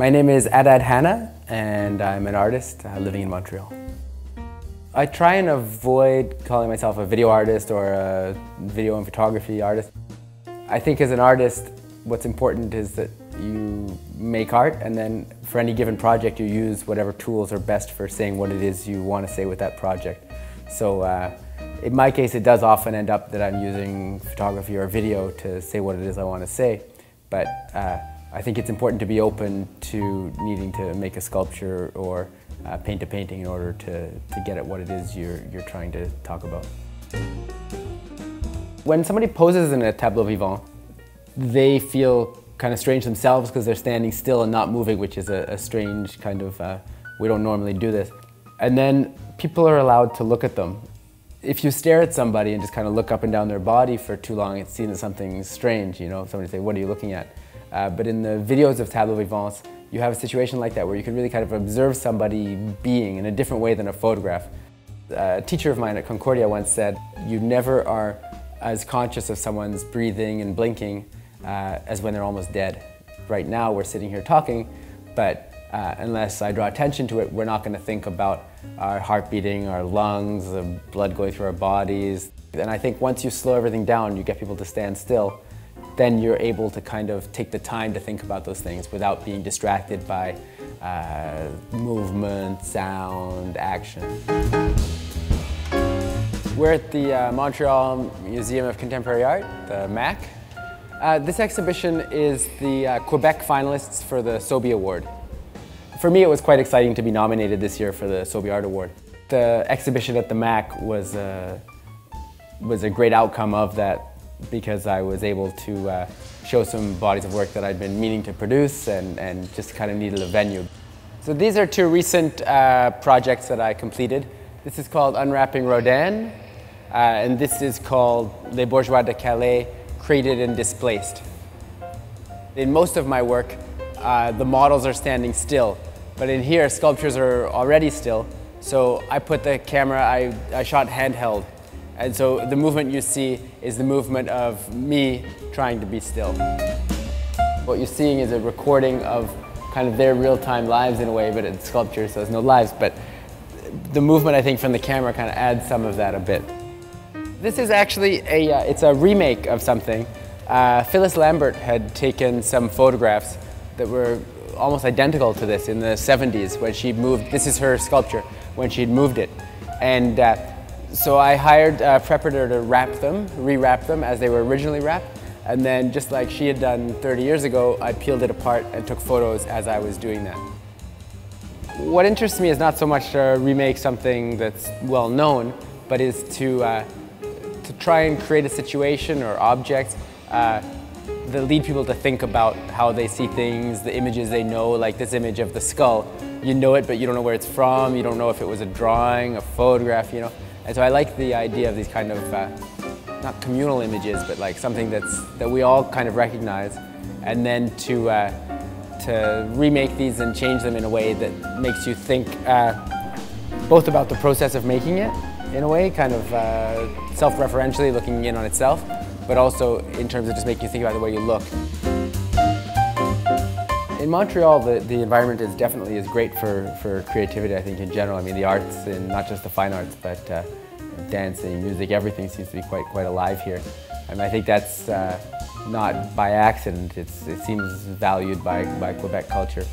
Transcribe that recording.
My name is Adad Hanna, and I'm an artist living in Montreal. I try and avoid calling myself a video artist or a video and photography artist. I think as an artist, what's important is that you make art, and then for any given project you use whatever tools are best for saying what it is you want to say with that project. So in my case, it does often end up that I'm using photography or video to say what it is I want to say, but I think it's important to be open to needing to make a sculpture or paint a painting in order to get at what it is you're trying to talk about. When somebody poses in a tableau vivant, they feel kind of strange themselves because they're standing still and not moving, which is a strange kind of, we don't normally do this. And then people are allowed to look at them. If you stare at somebody and just kind of look up and down their body for too long, it's seen as something strange, you know, somebody say, what are you looking at? But in the videos of tableaux vivants, you have a situation like that where you can really kind of observe somebody being in a different way than a photograph. A teacher of mine at Concordia once said, you never are as conscious of someone's breathing and blinking as when they're almost dead. Right now we're sitting here talking, but unless I draw attention to it, we're not going to think about our heart beating, our lungs, the blood going through our bodies. And I think once you slow everything down, you get people to stand still, then you're able to kind of take the time to think about those things without being distracted by movement, sound, action. We're at the Montreal Museum of Contemporary Art, the MAC. This exhibition is the Quebec finalists for the Sobey Award. For me, it was quite exciting to be nominated this year for the Sobey Art Award. The exhibition at the MAC was a great outcome of that, because I was able to show some bodies of work that I'd been meaning to produce and just kind of needed a venue. So these are two recent projects that I completed. This is called Unwrapping Rodin, and this is called Les Bourgeois de Calais, Created and Displaced. In most of my work, the models are standing still, but in here, sculptures are already still. So I put the camera, I shot handheld. And so the movement you see is the movement of me trying to be still. What you're seeing is a recording of kind of their real-time lives in a way, but it's sculpture, so there's no lives. But the movement, I think, from the camera kind of adds some of that a bit. This is actually it's a remake of something. Phyllis Lambert had taken some photographs that were almost identical to this in the 70s when she moved. This is her sculpture when she'd moved it. And so I hired a preparator to re-wrap them as they were originally wrapped, and then just like she had done 30 years ago, I peeled it apart and took photos as I was doing that. What interests me is not so much to remake something that's well known, but is to try and create a situation or objects that lead people to think about how they see things, the images they know, like this image of the skull. You know it, but you don't know where it's from, you don't know if it was a drawing, a photograph, you know. And so I like the idea of these kind of, not communal images, but like something that we all kind of recognize, and then to remake these and change them in a way that makes you think both about the process of making it, in a way, kind of self-referentially looking in on itself, but also in terms of just making you think about the way you look. In Montreal, the environment is definitely great for creativity, I think, in general. I mean, the arts, and not just the fine arts, but dancing, music, everything seems to be quite alive here. And I think that's not by accident. It seems valued by Quebec culture.